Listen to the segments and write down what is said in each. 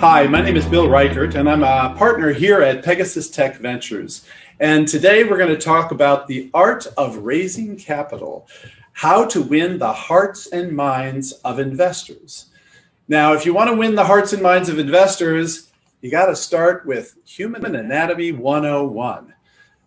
Hi, my name is Bill Reichert, and I'm a partner here at Pegasus Tech Ventures. And today we're going to talk about the art of raising capital, how to win the hearts and minds of investors. Now, if you want to win the hearts and minds of investors, you got to start with Human Anatomy 101.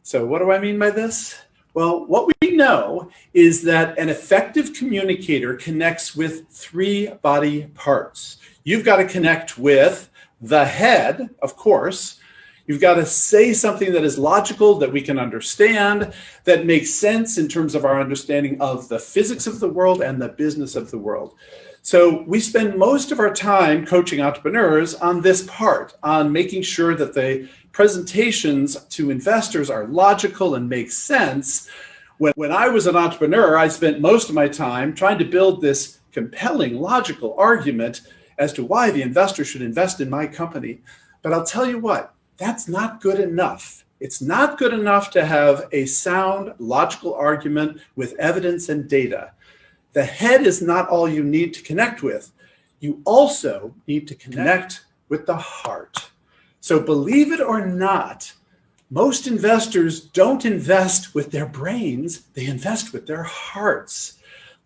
So what do I mean by this? Well, what we know is that an effective communicator connects with three body parts. You've got to connect with the head, of course. You've got to say something that is logical, that we can understand, that makes sense in terms of our understanding of the physics of the world and the business of the world. So we spend most of our time coaching entrepreneurs on this part, on making sure that the presentations to investors are logical and make sense. When I was an entrepreneur, I spent most of my time trying to build this compelling, logical argument as to why the investor should invest in my company. But I'll tell you what, that's not good enough. It's not good enough to have a sound, logical argument with evidence and data. The head is not all you need to connect with. You also need to connect with the heart. So believe it or not, most investors don't invest with their brains, they invest with their hearts.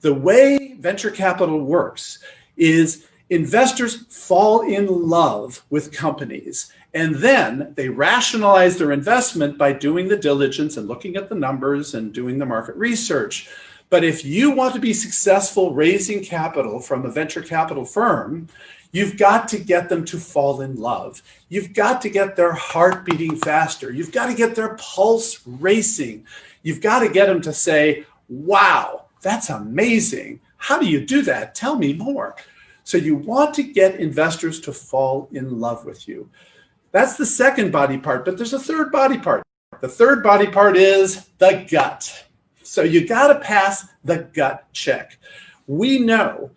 The way venture capital works is investors fall in love with companies, and then they rationalize their investment by doing the diligence and looking at the numbers and doing the market research. But if you want to be successful raising capital from a venture capital firm, you've got to get them to fall in love. You've got to get their heart beating faster. You've got to get their pulse racing. You've got to get them to say, wow, that's amazing. How do you do that? Tell me more. So you want to get investors to fall in love with you. That's the second body part, but there's a third body part. The third body part is the gut. So you got to pass the gut check. We know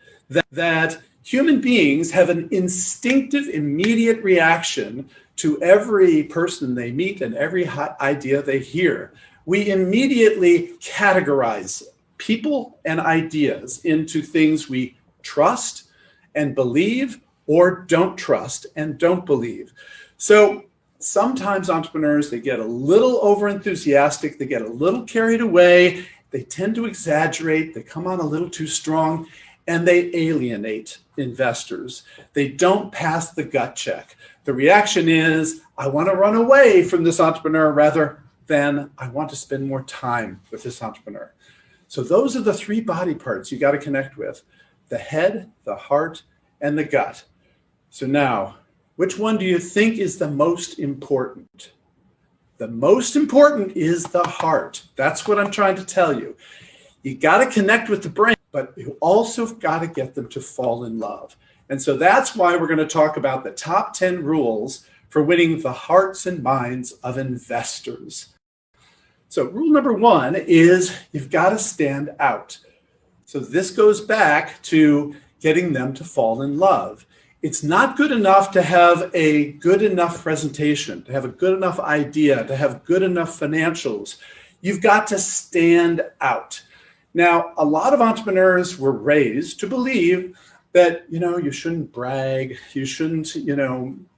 that human beings have an instinctive, immediate reaction to every person they meet and every idea they hear. We immediately categorize people and ideas into things we trust and believe, or don't trust and don't believe. So sometimes entrepreneurs, they get a little overenthusiastic, they get a little carried away, they tend to exaggerate, they come on a little too strong, and they alienate investors. They don't pass the gut check. The reaction is, I want to run away from this entrepreneur rather than I want to spend more time with this entrepreneur. So those are the three body parts you got to connect with: the head, the heart, and the gut. So now, which one do you think is the most important? The most important is the heart. That's what I'm trying to tell you. You got to connect with the brain, but you also got to get them to fall in love. And so that's why we're going to talk about the top 10 rules for winning the hearts and minds of investors. So rule number one is you've got to stand out. So this goes back to getting them to fall in love. It's not good enough to have a good enough presentation, to have a good enough idea, to have good enough financials. You've got to stand out. Now, a lot of entrepreneurs were raised to believe that, you shouldn't brag, you shouldn't,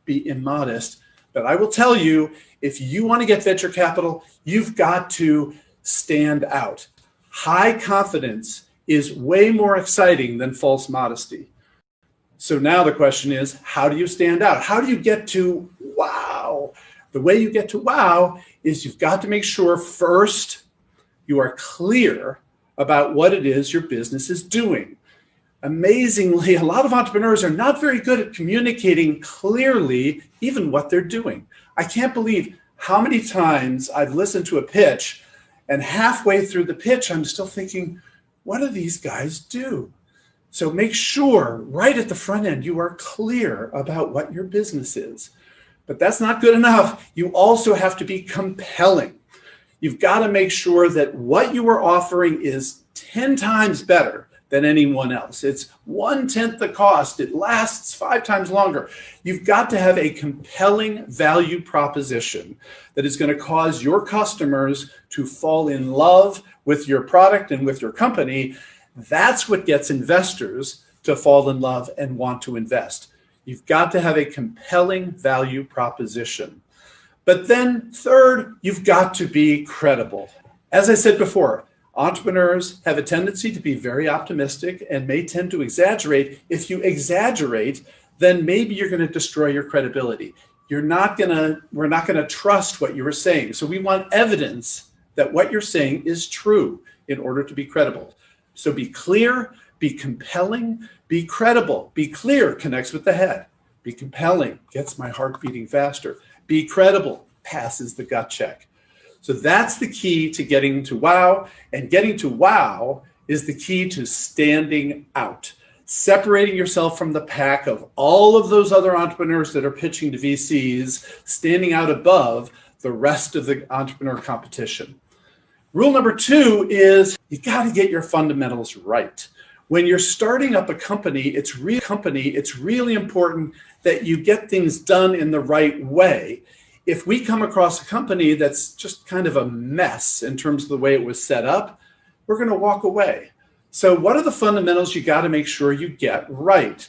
be immodest. But I will tell you, if you want to get venture capital, you've got to stand out. High confidence is way more exciting than false modesty. So now the question is, how do you stand out? How do you get to wow? The way you get to wow is you've got to make sure first you are clear about what it is your business is doing. Amazingly, a lot of entrepreneurs are not very good at communicating clearly even what they're doing. I can't believe how many times I've listened to a pitch and halfway through the pitch, I'm still thinking, what do these guys do? So make sure right at the front end, you are clear about what your business is. But that's not good enough. You also have to be compelling. You've got to make sure that what you are offering is 10 times better than anyone else. It's 1/10 the cost. It lasts 5 times longer. You've got to have a compelling value proposition that is going to cause your customers to fall in love with your product and with your company. That's what gets investors to fall in love and want to invest. You've got to have a compelling value proposition. But then third, you've got to be credible. As I said before, entrepreneurs have a tendency to be very optimistic and may tend to exaggerate. If you exaggerate, then maybe you're going to destroy your credibility. We're not going to trust what you were saying. So we want evidence that what you're saying is true in order to be credible. So be clear, be compelling, be credible. Be clear connects with the head. Be compelling gets my heart beating faster. Be credible passes the gut check. So that's the key to getting to wow. And getting to wow is the key to standing out, separating yourself from the pack of all of those other entrepreneurs that are pitching to VCs, standing out above the rest of the entrepreneur competition. Rule number 2 is you got to get your fundamentals right. When you're starting up a company, it's really important that you get things done in the right way. If we come across a company that's just kind of a mess in terms of the way it was set up, we're going to walk away. So what are the fundamentals you got to make sure you get right?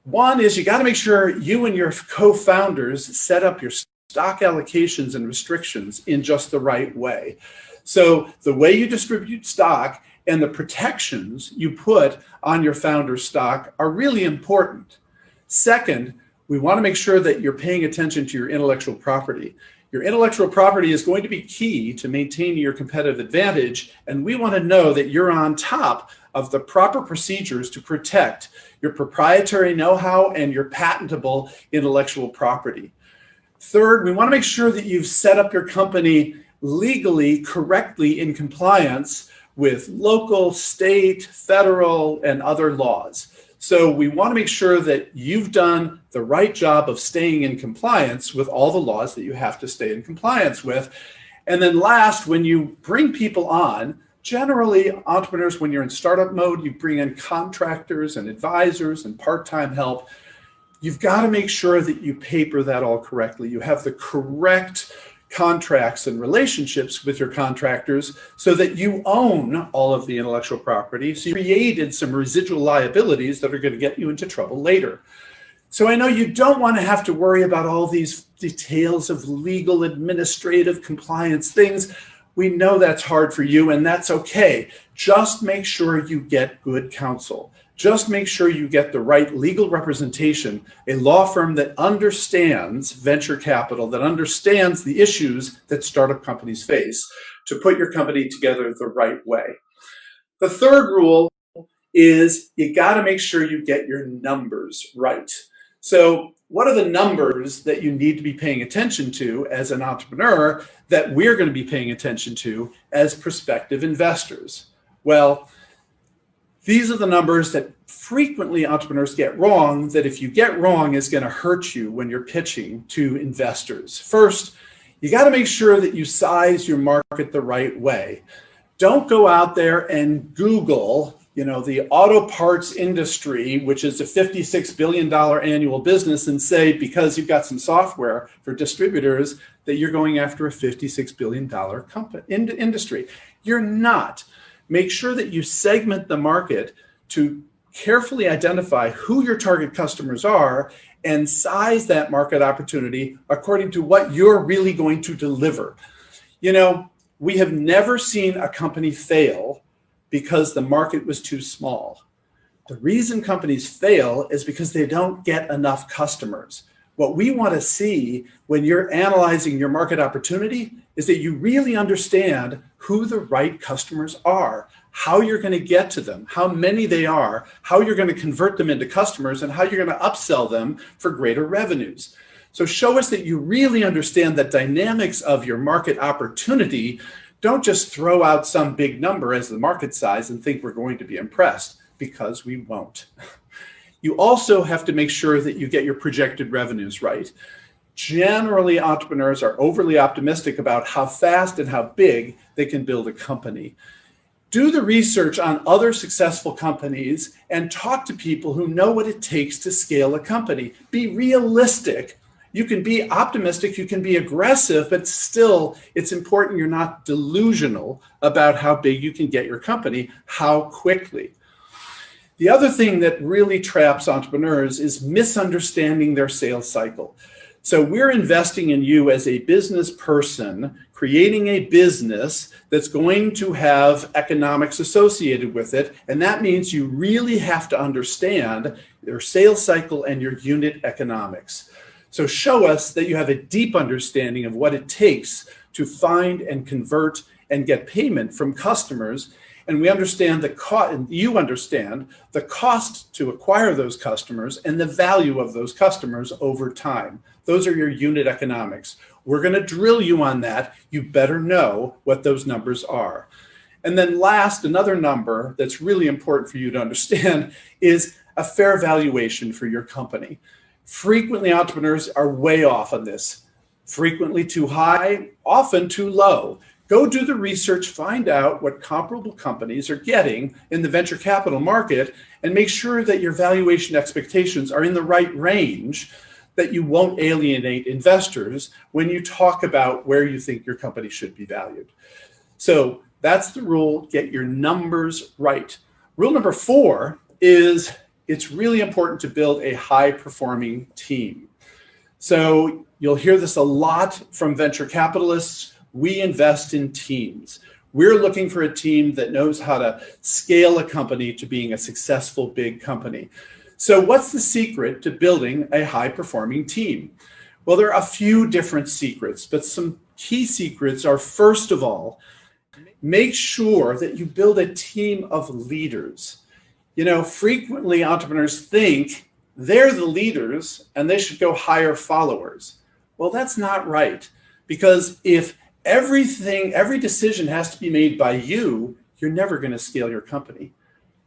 One is you got to make sure you and your co-founders set up your stock allocations and restrictions in just the right way. So the way you distribute stock and the protections you put on your founder's stock are really important. Second, we want to make sure that you're paying attention to your intellectual property. Your intellectual property is going to be key to maintaining your competitive advantage, and we want to know that you're on top of the proper procedures to protect your proprietary know-how and your patentable intellectual property. Third, we want to make sure that you've set up your company legally, correctly in compliance with local, state, federal, and other laws. So we want to make sure that you've done the right job of staying in compliance with all the laws that you have to stay in compliance with. And then last, when you bring people on, generally entrepreneurs, when you're in startup mode, you bring in contractors and advisors and part-time help. You've got to make sure that you paper that all correctly. You have the correct contracts and relationships with your contractors so that you own all of the intellectual property. So you created some residual liabilities that are going to get you into trouble later. So I know you don't want to have to worry about all these details of legal, administrative, compliance things. We know that's hard for you, and that's okay. Just make sure you get good counsel. Just make sure you get the right legal representation, a law firm that understands venture capital, that understands the issues that startup companies face to put your company together the right way. The third rule is you got to make sure you get your numbers right. So what are the numbers that you need to be paying attention to as an entrepreneur that we're going to be paying attention to as prospective investors? Well, these are the numbers that frequently entrepreneurs get wrong, that if you get wrong is going to hurt you when you're pitching to investors. First, you got to make sure that you size your market the right way. Don't go out there and Google, the auto parts industry, which is a $56 billion annual business, and say, because you've got some software for distributors, that you're going after a $56 billion industry. You're not. Make sure that you segment the market to carefully identify who your target customers are and size that market opportunity according to what you're really going to deliver. We have never seen a company fail because the market was too small. The reason companies fail is because they don't get enough customers. What we want to see when you're analyzing your market opportunity is that you really understand who the right customers are, how you're going to get to them, how many they are, how you're going to convert them into customers, and how you're going to upsell them for greater revenues. So show us that you really understand the dynamics of your market opportunity. Don't just throw out some big number as the market size and think we're going to be impressed, because we won't. You also have to make sure that you get your projected revenues right. Generally, entrepreneurs are overly optimistic about how fast and how big they can build a company. Do the research on other successful companies and talk to people who know what it takes to scale a company. Be realistic. You can be optimistic, you can be aggressive, but still it's important you're not delusional about how big you can get your company, how quickly. The other thing that really traps entrepreneurs is misunderstanding their sales cycle. So we're investing in you as a business person, creating a business that's going to have economics associated with it. And that means you really have to understand your sales cycle and your unit economics. So show us that you have a deep understanding of what it takes to find and convert and get payment from customers. And we understand you understand the cost to acquire those customers and the value of those customers over time. Those are your unit economics. We're going to drill you on that. You better know what those numbers are. And then last, another number that's really important for you to understand is a fair valuation for your company. Frequently, entrepreneurs are way off on this. Frequently too high, often too low. Go do the research, find out what comparable companies are getting in the venture capital market, and make sure that your valuation expectations are in the right range, that you won't alienate investors when you talk about where you think your company should be valued. So that's the rule, get your numbers right. Rule number 4 is it's really important to build a high-performing team. So you'll hear this a lot from venture capitalists. We invest in teams. We're looking for a team that knows how to scale a company to being a successful big company. So what's the secret to building a high-performing team? Well, there are a few different secrets, but some key secrets are, first of all, make sure that you build a team of leaders. You know, frequently entrepreneurs think they're the leaders and they should go hire followers. Well, that's not right, because if every decision has to be made by you, you're never going to scale your company.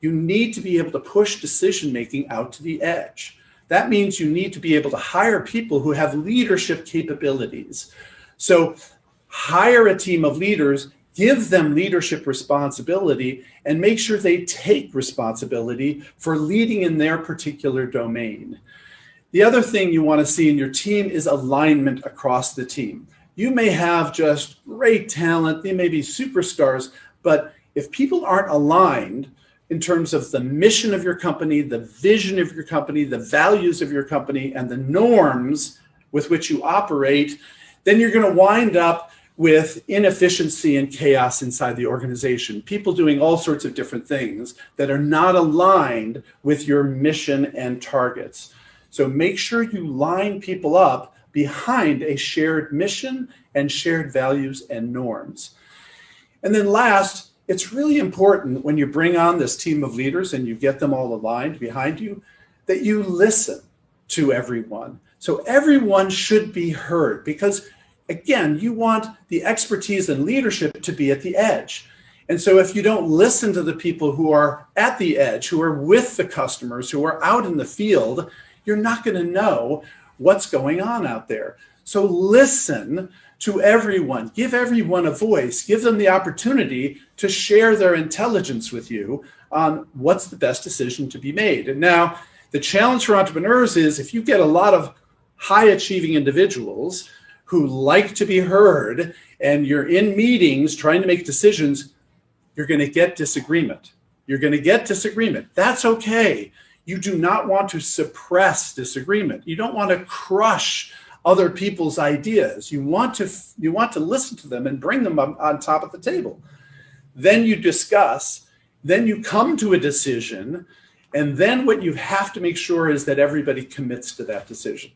You need to be able to push decision-making out to the edge. That means you need to be able to hire people who have leadership capabilities. So hire a team of leaders, give them leadership responsibility, and make sure they take responsibility for leading in their particular domain. The other thing you want to see in your team is alignment across the team. You may have just great talent, they may be superstars, but if people aren't aligned in terms of the mission of your company, the vision of your company, the values of your company, and the norms with which you operate, then you're going to wind up with inefficiency and chaos inside the organization. People doing all sorts of different things that are not aligned with your mission and targets. So make sure you line people up behind a shared mission and shared values and norms. And then last, it's really important when you bring on this team of leaders and you get them all aligned behind you, that you listen to everyone. So everyone should be heard, because again, you want the expertise and leadership to be at the edge. And so if you don't listen to the people who are at the edge, who are with the customers, who are out in the field, you're not going to know what's going on out there. So listen to everyone, give everyone a voice, give them the opportunity to share their intelligence with you on what's the best decision to be made. And now the challenge for entrepreneurs is, if you get a lot of high achieving individuals who like to be heard and you're in meetings trying to make decisions, you're going to get disagreement. You're going to get disagreement. That's okay. You do not want to suppress disagreement. You don't want to crush other people's ideas. You want to listen to them and bring them up on top of the table. Then you discuss, then you come to a decision, and then what you have to make sure is that everybody commits to that decision.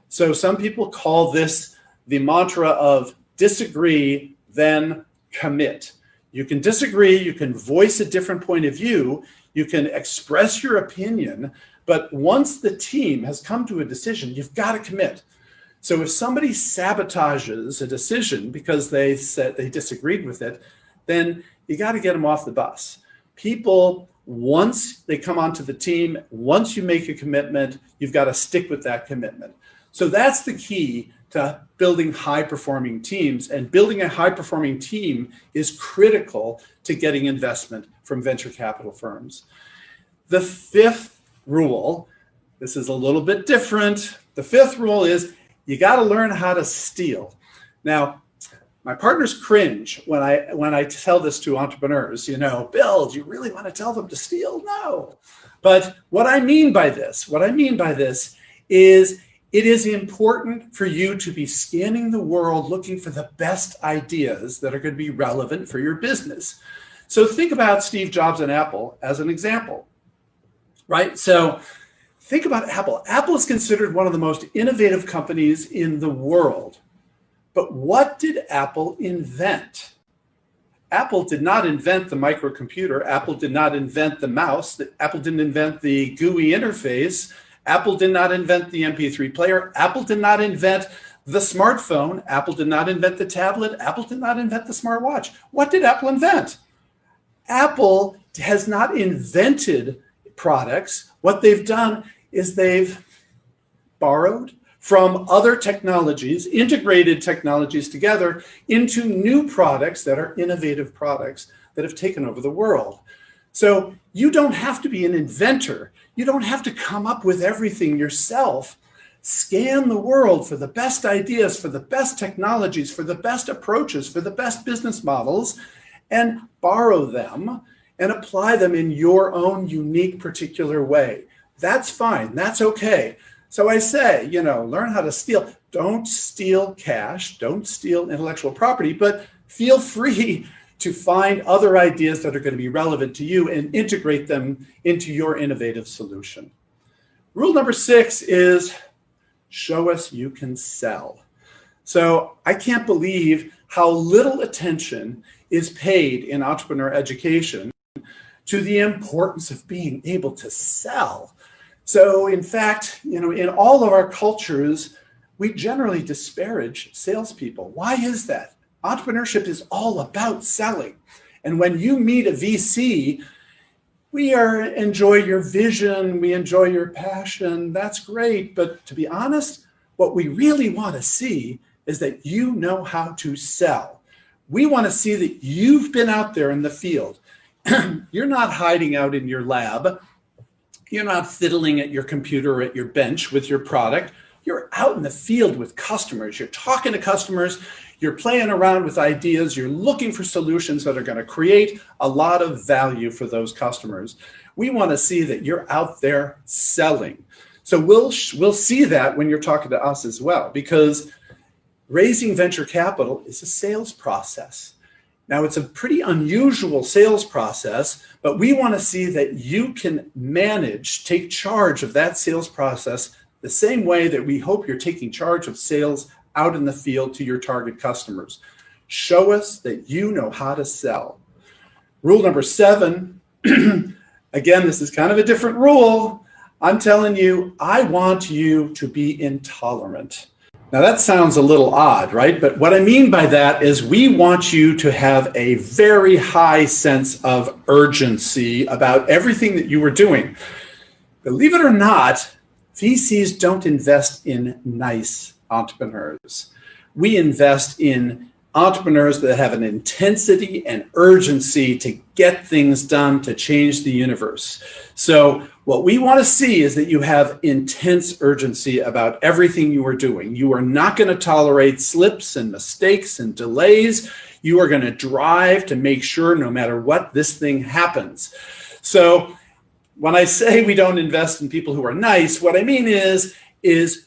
So some people call this the mantra of disagree, then commit. You can disagree, you can voice a different point of view, you can express your opinion, but once the team has come to a decision, you've got to commit. So if somebody sabotages a decision because they said they disagreed with it, then you got to get them off the bus. People, once they come onto the team, once you make a commitment, you've got to stick with that commitment. So that's the key to building high-performing teams, and building a high-performing team is critical to getting investment from venture capital firms. The 5th rule, this is a little bit different. The 5th rule is you got to learn how to steal. Now, my partners cringe when I tell this to entrepreneurs. You know, Bill, do you really want to tell them to steal? No. But what I mean by this is it is important for you to be scanning the world looking for the best ideas that are going to be relevant for your business. So think about Steve Jobs and Apple as an example, right? So think about Apple. Apple is considered one of the most innovative companies in the world. But what did Apple invent? Apple did not invent the microcomputer. Apple did not invent the mouse. Apple didn't invent the GUI interface. Apple did not invent the MP3 player. Apple did not invent the smartphone. Apple did not invent the tablet. Apple did not invent the smartwatch. What did Apple invent? Apple has not invented products. What they've done is they've borrowed from other technologies, integrated technologies together into new products that are innovative products that have taken over the world. So you don't have to be an inventor. You don't have to come up with everything yourself. Scan the world for the best ideas, for the best technologies, for the best approaches, for the best business models, and borrow them and apply them in your own unique particular way. That's fine. That's okay. So I say, learn how to steal. Don't steal cash. Don't steal intellectual property, but feel free to find other ideas that are going to be relevant to you and integrate them into your innovative solution. Rule number 6 is show us you can sell. So I can't believe how little attention is paid in entrepreneur education to the importance of being able to sell. So in fact, in all of our cultures, we generally disparage salespeople. Why is that? Entrepreneurship is all about selling. And when you meet a VC, we enjoy your vision, we enjoy your passion, that's great. But to be honest, what we really want to see is that you know how to sell. We want to see that you've been out there in the field. You're not hiding out in your lab. You're not fiddling at your computer or at your bench with your product. You're out in the field with customers. You're talking to customers. You're playing around with ideas. You're looking for solutions that are going to create a lot of value for those customers. We want to see that you're out there selling. So we'll see that when you're talking to us as well, because raising venture capital is a sales process. Now, it's a pretty unusual sales process, but we want to see that you can take charge of that sales process the same way that we hope you're taking charge of sales out in the field to your target customers. Show us that you know how to sell. Rule number 7, again, this is kind of a different rule. I'm telling you, I want you to be intolerant. Now that sounds a little odd, right? But what I mean by that is we want you to have a very high sense of urgency about everything that you are doing. Believe it or not, VCs don't invest in nice entrepreneurs. We invest in entrepreneurs that have an intensity and urgency to get things done, to change the universe. So what we want to see is that you have intense urgency about everything you are doing. You are not going to tolerate slips and mistakes and delays. You are going to drive to make sure no matter what, this thing happens. So when I say we don't invest in people who are nice, what I mean is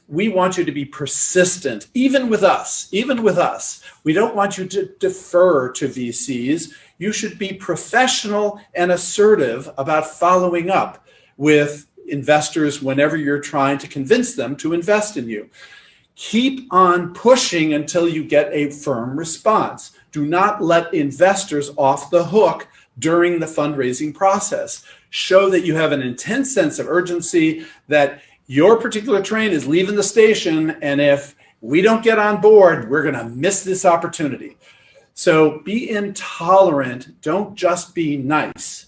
we want you to be persistent, even with us. We don't want you to defer to VCs. You should be professional and assertive about following up with investors whenever you're trying to convince them to invest in you. Keep on pushing until you get a firm response. Do not let investors off the hook during the fundraising process. Show that you have an intense sense of urgency, that your particular train is leaving the station, and if we don't get on board, we're going to miss this opportunity. So be intolerant. Don't just be nice.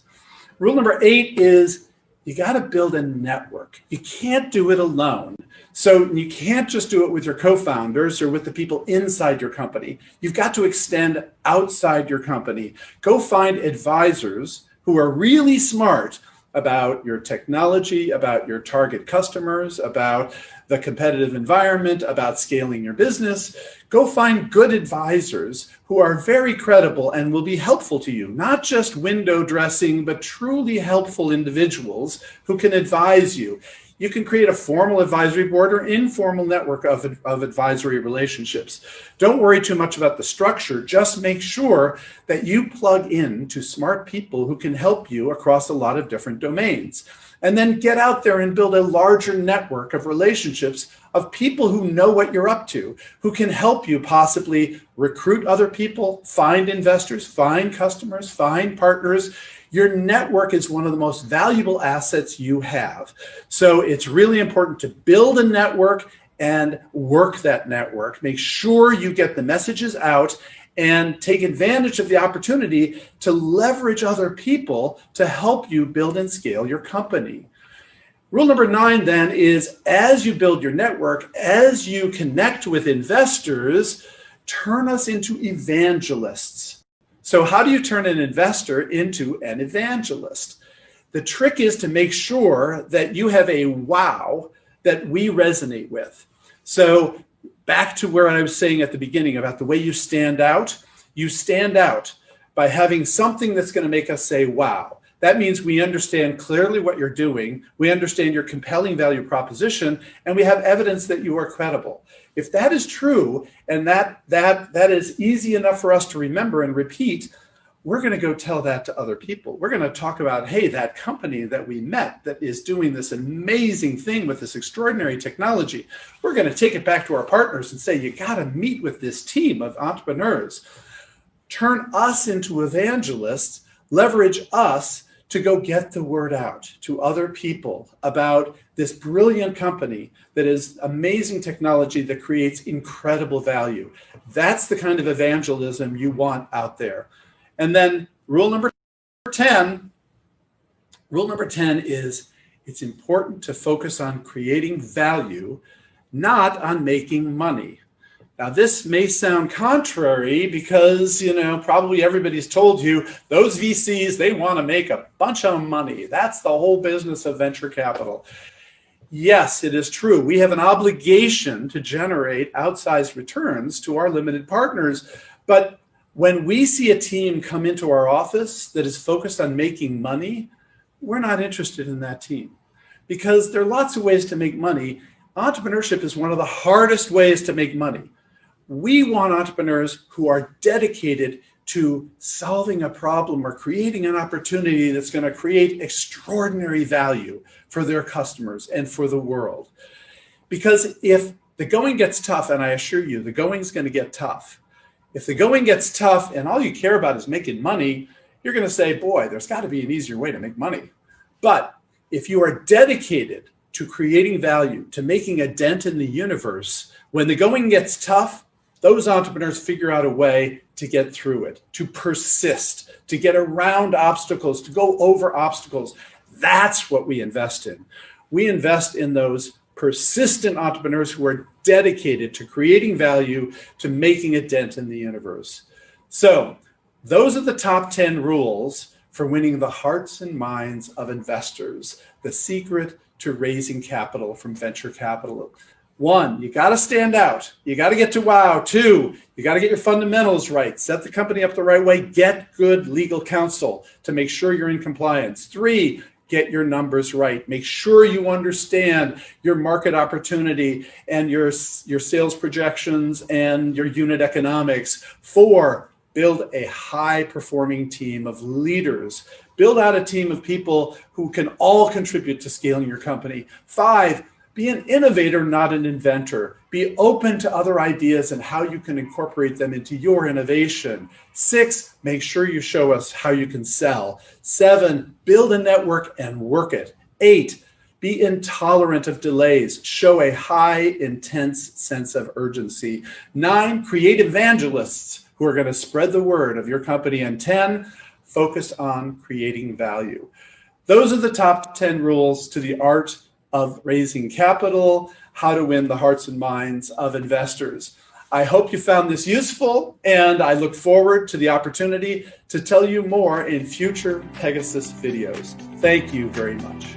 Rule number 8 is you got to build a network. You can't do it alone. So you can't just do it with your co-founders or with the people inside your company. You've got to extend outside your company. Go find advisors who are really smart about your technology, about your target customers, about the competitive environment, about scaling your business, go find good advisors who are very credible and will be helpful to you, not just window dressing, but truly helpful individuals who can advise you. You can create a formal advisory board or informal network of advisory relationships. Don't worry too much about the structure. Just make sure that you plug in to smart people who can help you across a lot of different domains. And then get out there and build a larger network of relationships of people who know what you're up to, who can help you possibly recruit other people, find investors, find customers, find partners. Your network is one of the most valuable assets you have. So it's really important to build a network and work that network. Make sure you get the messages out and take advantage of the opportunity to leverage other people to help you build and scale your company. Rule number 9 then is, as you build your network, as you connect with investors, turn us into evangelists. So how do you turn an investor into an evangelist? The trick is to make sure that you have a wow that we resonate with. So back to where I was saying at the beginning about the way you stand out by having something that's going to make us say, wow. That means we understand clearly what you're doing, we understand your compelling value proposition, and we have evidence that you are credible. If that is true, and that is easy enough for us to remember and repeat, we're going to go tell that to other people. We're going to talk about, hey, that company that we met that is doing this amazing thing with this extraordinary technology, we're going to take it back to our partners and say, you got to meet with this team of entrepreneurs. Turn us into evangelists, leverage us to go get the word out to other people about this brilliant company that is amazing technology that creates incredible value. That's the kind of evangelism you want out there. And then rule number 10 is it's important to focus on creating value, not on making money. Now, this may sound contrary because, probably everybody's told you those VCs, they want to make a bunch of money. That's the whole business of venture capital. Yes, it is true. We have an obligation to generate outsized returns to our limited partners. But when we see a team come into our office that is focused on making money, we're not interested in that team because there are lots of ways to make money. Entrepreneurship is one of the hardest ways to make money. We want entrepreneurs who are dedicated to solving a problem or creating an opportunity that's going to create extraordinary value for their customers and for the world. Because if the going gets tough, and I assure you, the going's going to get tough. If the going gets tough and all you care about is making money, you're going to say, boy, there's got to be an easier way to make money. But if you are dedicated to creating value, to making a dent in the universe, when the going gets tough, those entrepreneurs figure out a way to get through it, to persist, to get around obstacles, to go over obstacles. That's what we invest in. We invest in those persistent entrepreneurs who are dedicated to creating value, to making a dent in the universe. So those are the top 10 rules for winning the hearts and minds of investors, the secret to raising capital from venture capital. 1, you got to stand out. You got to get to wow. 2, you got to get your fundamentals right. Set the company up the right way. Get good legal counsel to make sure you're in compliance. 3, get your numbers right. Make sure you understand your market opportunity and your sales projections and your unit economics. 4, build a high-performing team of leaders. Build out a team of people who can all contribute to scaling your company. 5, be an innovator, not an inventor. Be open to other ideas and how you can incorporate them into your innovation. 6, make sure you show us how you can sell. 7, build a network and work it. 8, be intolerant of delays. Show a high, intense sense of urgency. 9, create evangelists who are going to spread the word of your company. And 10, focus on creating value. Those are the top 10 rules to the art of raising capital, how to win the hearts and minds of investors. I hope you found this useful, and I look forward to the opportunity to tell you more in future Pegasus videos. Thank you very much.